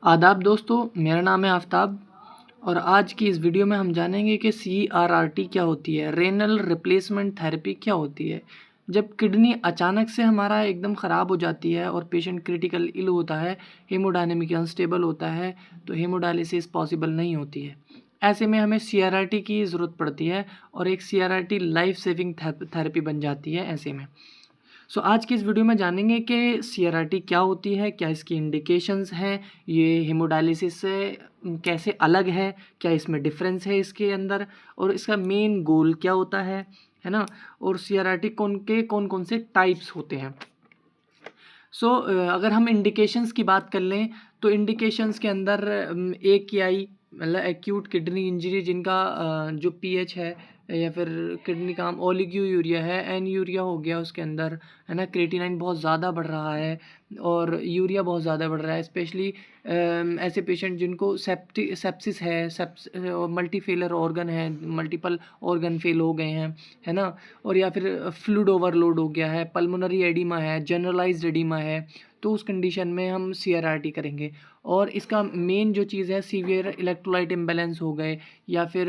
आदाब दोस्तों, मेरा नाम है आफ़ताब और आज की इस वीडियो में हम जानेंगे कि CRRT क्या होती है, रेनल रिप्लेसमेंट थेरेपी क्या होती है। जब किडनी अचानक से हमारा एकदम ख़राब हो जाती है और पेशेंट क्रिटिकल इल होता है, हेमोडायनेमिक अनस्टेबल होता है, तो हेमोडायलिसिस पॉसिबल नहीं होती है। ऐसे में हमें CRRT की ज़रूरत पड़ती है और एक CRRT लाइफ सेविंग थेरेपी बन जाती है ऐसे में। आज की इस वीडियो में जानेंगे कि सीआरआरटी क्या होती है, क्या इसकी इंडिकेशंस हैं, ये हेमोडायलिसिस से कैसे अलग है, क्या इसमें डिफरेंस है इसके अंदर और इसका मेन गोल क्या होता है ना? और सीआरआरटी कौन कौन से टाइप्स होते हैं। अगर हम इंडिकेशंस की बात कर लें तो इंडिकेशंस के अंदर AKI मतलब एक्यूट किडनी इंजरी जिनका जो पीएच है या फिर किडनी का ओलिगोयूरिया है, एनयूरिया हो गया उसके अंदर, है ना? क्रेटिनाइन बहुत ज़्यादा बढ़ रहा है और यूरिया बहुत ज़्यादा बढ़ रहा है, स्पेशली ऐसे पेशेंट जिनको सेप्सिस है, मल्टी फेलर ऑर्गन है, मल्टीपल ऑर्गन फेल हो गए हैं, है ना? और या फिर फ्लूइड ओवरलोड हो गया है, पल्मोनरी एडिमा है, जनरलाइज्ड एडिमा है, तो उस कंडीशन में हम सीआरआरटी करेंगे। और इसका मेन जो चीज़ है, सीवियर इलेक्ट्रोलाइट इम्बैलेंस हो गए या फिर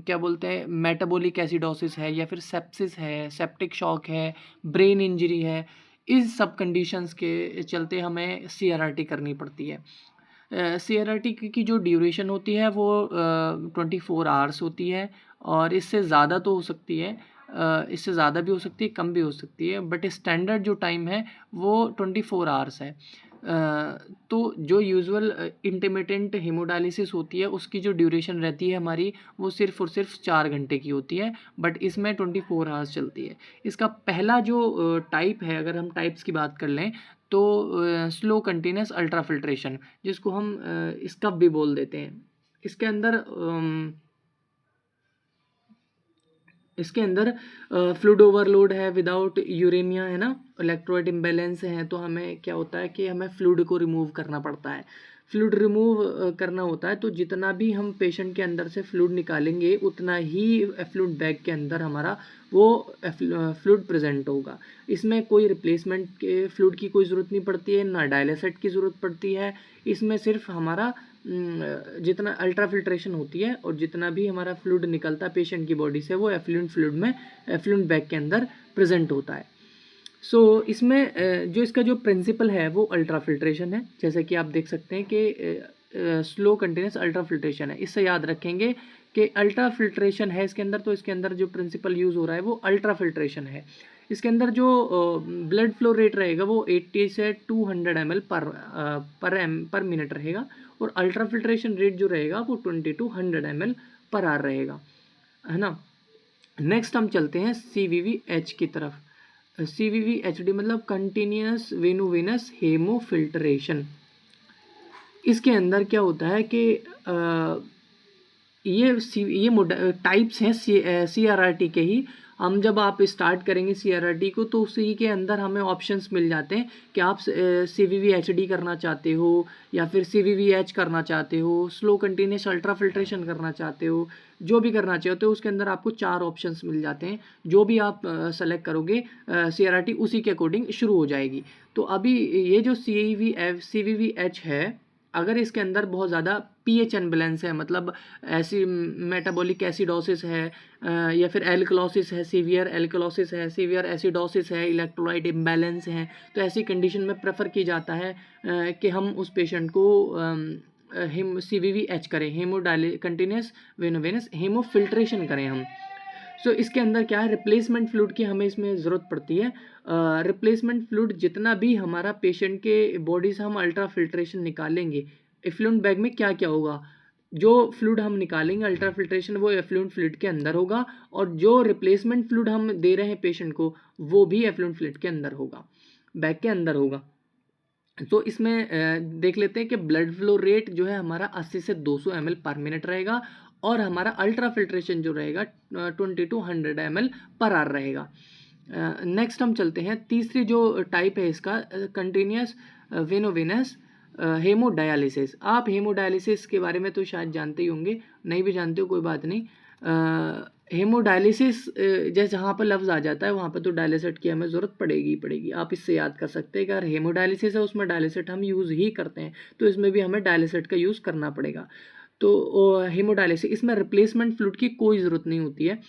क्या बोलते हैं, मेटाबॉलिक एसिडोसिस है या फिर सेप्सिस है, सेप्टिक शॉक है, ब्रेन इंजरी है, इस सब कंडीशंस के चलते हमें सीआरआरटी करनी पड़ती है। सीआरआरटी की जो ड्यूरेशन होती है वो 24 आवर्स होती है और इससे ज़्यादा तो हो सकती है, इससे ज़्यादा भी हो सकती है, कम भी हो सकती है, बट स्टैंडर्ड जो टाइम है वो 24 आवर्स है। तो जो यूजुअल इंटरमिटेंट हेमोडायलिसिस होती है उसकी जो ड्यूरेशन रहती है हमारी वो सिर्फ़ और सिर्फ 4 घंटे की होती है, बट इसमें 24 आवर्स चलती है। इसका पहला जो टाइप है, अगर हम टाइप्स की बात कर लें तो स्लो कंटीन्यूअस अल्ट्रा फिल्ट्रेशन, जिसको हम स्कफ भी बोल देते हैं। इसके अंदर इसके अंदर फ्लूइड ओवरलोड है विदाउट यूरेमिया, है ना? इलेक्ट्रोलाइट इम्बैलेंस है, तो हमें क्या होता है कि हमें फ्लूइड को रिमूव करना पड़ता है। फ्लूइड रिमूव करना होता है तो जितना भी हम पेशेंट के अंदर से फ्लूइड निकालेंगे उतना ही एफ्लुएंट बैग के अंदर हमारा वो फ्लूइड प्रेजेंट होगा। इसमें कोई रिप्लेसमेंट के फ्लूइड की कोई ज़रूरत नहीं पड़ती है, ना डायलिसिस की ज़रूरत पड़ती है। इसमें सिर्फ हमारा जितना अल्ट्रा फिल्ट्रेशन होती है और जितना भी हमारा फ्लूइड निकलता है पेशेंट की बॉडी से वो एफ्लुएंट फ्लूइड में एफ्लुएंट बैग के अंदर प्रेजेंट होता है। इसमें जो इसका जो प्रिंसिपल है वो अल्ट्रा फिल्ट्रेशन है, जैसे कि आप देख सकते हैं कि स्लो कंटिन्यूस अल्ट्रा फिल्ट्रेशन है। इससे याद रखेंगे कि अल्ट्रा फिल्ट्रेशन है इसके अंदर, तो इसके अंदर जो प्रिंसिपल यूज़ हो रहा है वो अल्ट्रा फिल्ट्रेशन है। इसके अंदर जो ब्लड फ्लो रेट रहेगा वो 80 से 200 ml पर मिनट रहेगा और अल्ट्रा फिल्ट्रेशन रेट जो रहेगा वो 20 to 100 ml पर आवर रहेगा, है ना? नेक्स्ट हम चलते हैं CVVH की तरफ। CVVHD मतलब कंटिन्यूअस वेनोवेनस हेमोफिल्ट्रेशन। इसके अंदर क्या होता है कि ये टाइप्स हैं CRRT के ही। हम जब आप स्टार्ट करेंगे CRRT को तो उसी के अंदर हमें ऑप्शंस मिल जाते हैं कि आप CVVHD करना चाहते हो या फिर CVVH करना चाहते हो, स्लो कंटिन्यूस अल्ट्रा फिल्ट्रेशन करना चाहते हो, जो भी करना चाहते हो उसके अंदर आपको 4 ऑप्शंस मिल जाते हैं। जो भी आप सेलेक्ट करोगे CRRT उसी के अकॉर्डिंग शुरू हो जाएगी। तो अभी ये जो CVVH है, अगर इसके अंदर बहुत ज़्यादा पीएच अनबैलेंस है, मतलब ऐसी मेटाबॉलिक एसिडोसिस है या फिर एल्कलोसिस है, सीवियर एल्कलोसिस है, सीवियर एसिडोसिस है, इलेक्ट्रोलाइट इम्बैलेंस है, तो ऐसी कंडीशन में प्रेफर की जाता है कि हम उस पेशेंट को CVVH करें, कंटिन्यूस वेनोवेनस हेमोफिल्ट्रेशन करें हम। इसके अंदर क्या है, रिप्लेसमेंट फ्लूइड की हमें इसमें ज़रूरत पड़ती है। रिप्लेसमेंट फ्लूइड जितना भी हमारा पेशेंट के बॉडी से हम अल्ट्रा फिल्ट्रेशन निकालेंगे, एफ्लुएंट बैग में क्या क्या होगा, जो फ्लूइड हम निकालेंगे अल्ट्रा फिल्ट्रेशन वो एफ्लुएंट फ्लूइड के अंदर होगा और जो रिप्लेसमेंट फ्लूइड हम दे रहे हैं पेशेंट को वो भी एफ्लुएंट फ्लूइड के अंदर होगा, बैग के अंदर होगा। तो इसमें देख लेते हैं कि ब्लड फ्लो रेट जो है हमारा 80 से 200 ml पर मिनट रहेगा और हमारा अल्ट्रा फिल्ट्रेशन जो रहेगा 20 to 100 ml पर आवर रहेगा। नेक्स्ट हम चलते हैं, तीसरी जो टाइप है इसका कंटिन्यूस वेनोवेनस हेमोडायलिसिस। आप हेमोडायलिसिस के बारे में तो शायद जानते ही होंगे, नहीं भी जानते हो कोई बात नहीं। हेमोडायलिसिस जैसे जहाँ पर लफ्ज़ आ जाता है वहाँ पे तो डायलिसिट की हमें ज़रूरत पड़ेगी ही पड़ेगी। आप इससे याद कर सकते हैं कि अगर हेमोडायलिसिस है उसमें डायलिसिट हम यूज़ ही करते हैं, तो इसमें भी हमें डायलिसिट का यूज़ करना पड़ेगा। तो हेमोडायलिसिस इसमें रिप्लेसमेंट फ्लूइड की कोई ज़रूरत नहीं होती है।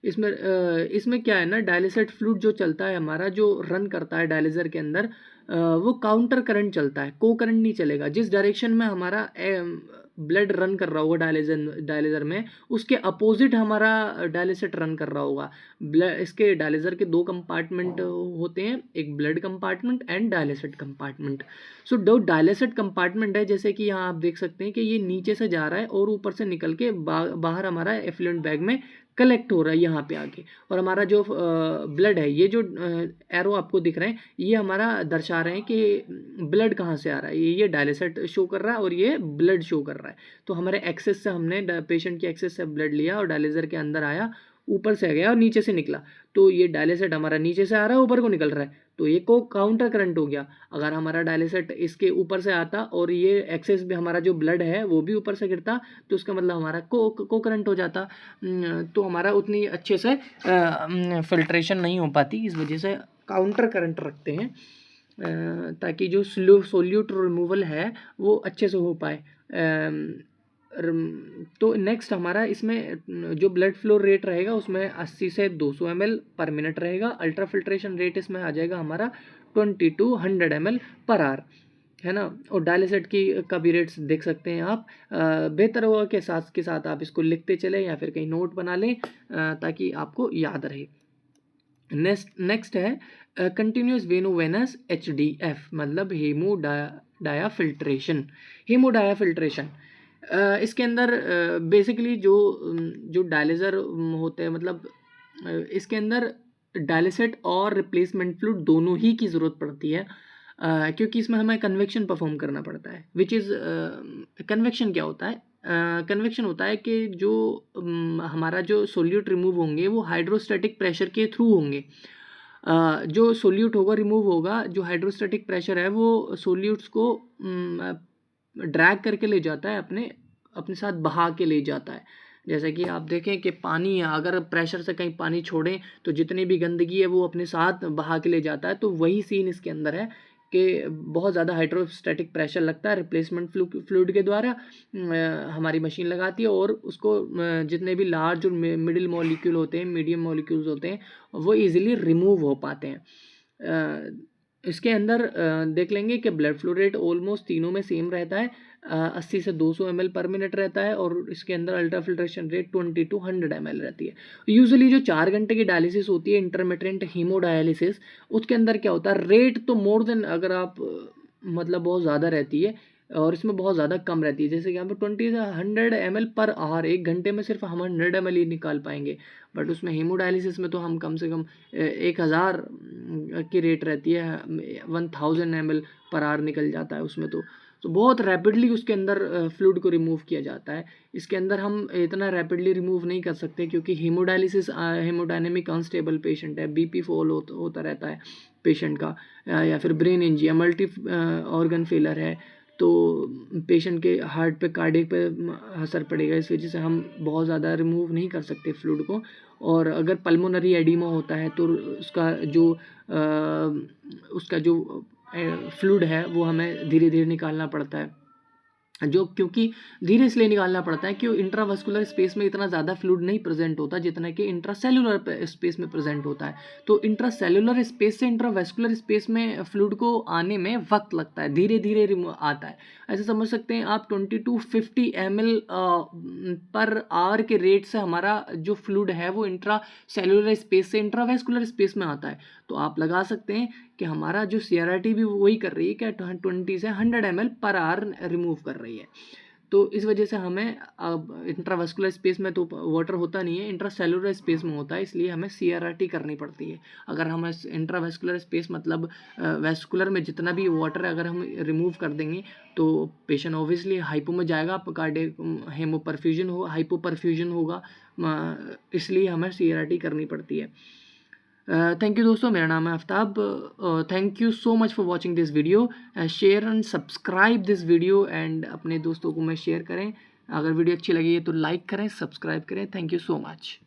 इसमें क्या है ना, डायलिसिट फ्लूइड जो चलता है हमारा, जो रन करता है डायलिज़र के अंदर, वो काउंटर करंट चलता है, को करंट नहीं चलेगा। जिस डायरेक्शन में हमारा ब्लड रन कर रहा होगा डायलिज़र में, उसके अपोजिट हमारा डायलिसिट रन कर रहा होगा। इसके डायलिज़र के 2 कंपार्टमेंट होते हैं, एक ब्लड कंपार्टमेंट एंड डायलिसिट कंपार्टमेंट। सो जो डायलिसिट कंपार्टमेंट है, जैसे कि यहाँ आप देख सकते हैं कि ये नीचे से जा रहा है और ऊपर से निकल के बाहर हमारा एफ्लुएंट बैग में कलेक्ट हो रहा है यहाँ पे आके। और हमारा जो ब्लड है, ये जो एरो आपको दिख रहे हैं, ये हमारा दर्शा रहे हैं कि ब्लड कहाँ से आ रहा है। ये डायलिसिट शो कर रहा है और ये ब्लड शो कर रहा है। तो हमारे एक्सेस से हमने पेशेंट की एक्सेस से ब्लड लिया और डायलिज़र के अंदर आया, ऊपर से गया और नीचे से निकला। तो ये डायलिसिट हमारा नीचे से आ रहा है, ऊपर को निकल रहा है, तो ये को काउंटर करंट हो गया। अगर हमारा डायलिसिट इसके ऊपर से आता और ये एक्सेस भी हमारा जो ब्लड है वो भी ऊपर से गिरता, तो उसका मतलब हमारा को करंट हो जाता। तो हमारा उतनी अच्छे से फिल्ट्रेशन नहीं हो पाती। इस वजह से काउंटर करंट रखते हैं, ताकि जो सोल्यूट रिमूवल है वो अच्छे से हो पाए। तो नेक्स्ट हमारा इसमें जो ब्लड फ्लो रेट रहेगा उसमें 80 से 200 ml पर मिनट रहेगा। अल्ट्रा फिल्ट्रेशन रेट इसमें आ जाएगा हमारा 20 to 100 ml पर आवर, है ना। और डायलिसिट का भी रेट्स देख सकते हैं आप। बेहतर होगा कि साथ के साथ आप इसको लिखते चलें या फिर कहीं नोट बना लें, ताकि आपको याद रहे। नेक्स्ट है कंटिन्यूस वेनोवेनस HDF, मतलब हेमोडाया फिल्ट्रेशन। इसके अंदर बेसिकली जो डायलिज़र होते हैं, मतलब इसके अंदर डायलिसिट और रिप्लेसमेंट फ्लूइड दोनों ही की ज़रूरत पड़ती है, क्योंकि इसमें हमें कन्वेक्शन परफॉर्म करना पड़ता है। विच इज़ कन्वेक्शन क्या होता है? कन्वेक्शन होता है कि जो हमारा जो सोल्यूट रिमूव होंगे वो हाइड्रोस्टैटिक प्रेशर के थ्रू होंगे। जो सोल्यूट होगा रिमूव होगा, जो हाइड्रोस्टैटिक प्रेशर है वो सोल्यूट्स को ड्रैग करके ले जाता है, अपने साथ बहा के ले जाता है। जैसे कि आप देखें कि पानी है, अगर प्रेशर से कहीं पानी छोड़ें तो जितनी भी गंदगी है वो अपने साथ बहा के ले जाता है। तो वही सीन इसके अंदर है कि बहुत ज़्यादा हाइड्रोस्टैटिक प्रेशर लगता है, रिप्लेसमेंट फ्लूइड के द्वारा हमारी मशीन लगाती है, और उसको जितने भी लार्ज और मिडिल मॉलिक्यूल होते हैं, मीडियम मॉलिक्यूल्स होते हैं, वो इजीली रिमूव हो पाते हैं। इसके अंदर देख लेंगे कि ब्लड फ्लो रेट ऑलमोस्ट तीनों में सेम रहता है, 80 से 200 ml पर मिनट रहता है, और इसके अंदर ultra filtration rate 20 to 100 ml रहती है। यूजुअली जो 4 घंटे की डायलिसिस होती है, इंटरमिटेंट हीमोडायलिसिस, उसके अंदर क्या होता है, रेट तो मोर देन, अगर आप मतलब बहुत ज़्यादा रहती है, और इसमें बहुत ज़्यादा कम रहती है। जैसे कि यहाँ पर 20 से 100 ml पर आवर, 1 घंटे में सिर्फ हम 100 ml ही निकाल पाएंगे। बट उसमें हीमोडायलिसिस में तो हम कम से कम 1000 की रेट रहती है, 1000 ml पर आवर निकल जाता है उसमें। तो बहुत रैपिडली उसके अंदर फ्लूइड को रिमूव किया जाता है। इसके अंदर हम इतना रैपिडली रिमूव नहीं कर सकते, क्योंकि हीमोडायलिसिस हेमोडायनेमिक अनस्टेबल पेशेंट है, BP फॉल होता रहता है पेशेंट का, या फिर brain injury, multi organ failure है, तो पेशेंट के हार्ट पे, कार्डियक पे असर पड़ेगा। इस वजह से हम बहुत ज़्यादा रिमूव नहीं कर सकते फ्लूइड को। और अगर पल्मोनरी एडिमा होता है तो उसका जो फ्लूइड है वो हमें धीरे धीरे निकालना पड़ता है, क्योंकि धीरे इसलिए निकालना पड़ता है कि इंट्रावास्कुलर स्पेस में इतना ज़्यादा फ्लूइड नहीं प्रेजेंट होता जितना कि इंट्रासेलुलर स्पेस में प्रेजेंट होता है। तो इंट्रासेलुलर स्पेस से इंट्रावास्कुलर स्पेस में फ्लूइड को आने में वक्त लगता है, धीरे धीरे आता है। ऐसे समझ सकते हैं आप 20 to 50 ml पर आवर के रेट से हमारा जो फ्लूइड है वो इंट्रासेलुलर स्पेस से इंट्रावास्कुलर स्पेस में आता है। तो आप लगा सकते हैं कि हमारा जो CRRT भी वही कर रही है कि 20 से 100 ml पर आवर रिमूव कर रही है। तो इस वजह से हमें अब इंट्रावास्कुलर स्पेस में तो वाटर होता नहीं है, इंट्रासेलुलर स्पेस में होता है, इसलिए हमें CRRT करनी पड़ती है। अगर हम इंट्रावास्कुलर स्पेस मतलब वास्कुलर में जितना भी वाटर है अगर हम रिमूव कर देंगे तो पेशेंट ऑब्वियसली हाइपो में जाएगा, कार्डियक हाइपोपरफ्यूजन होगा, इसलिए हमें CRRT करनी पड़ती है। थैंक यू दोस्तों, मेरा नाम है Aftab. Thank you so much for watching this video. Share and subscribe this video, and अपने दोस्तों को में शेयर करें। अगर वीडियो अच्छी लगी है तो लाइक करें, सब्सक्राइब करें। Thank you so much.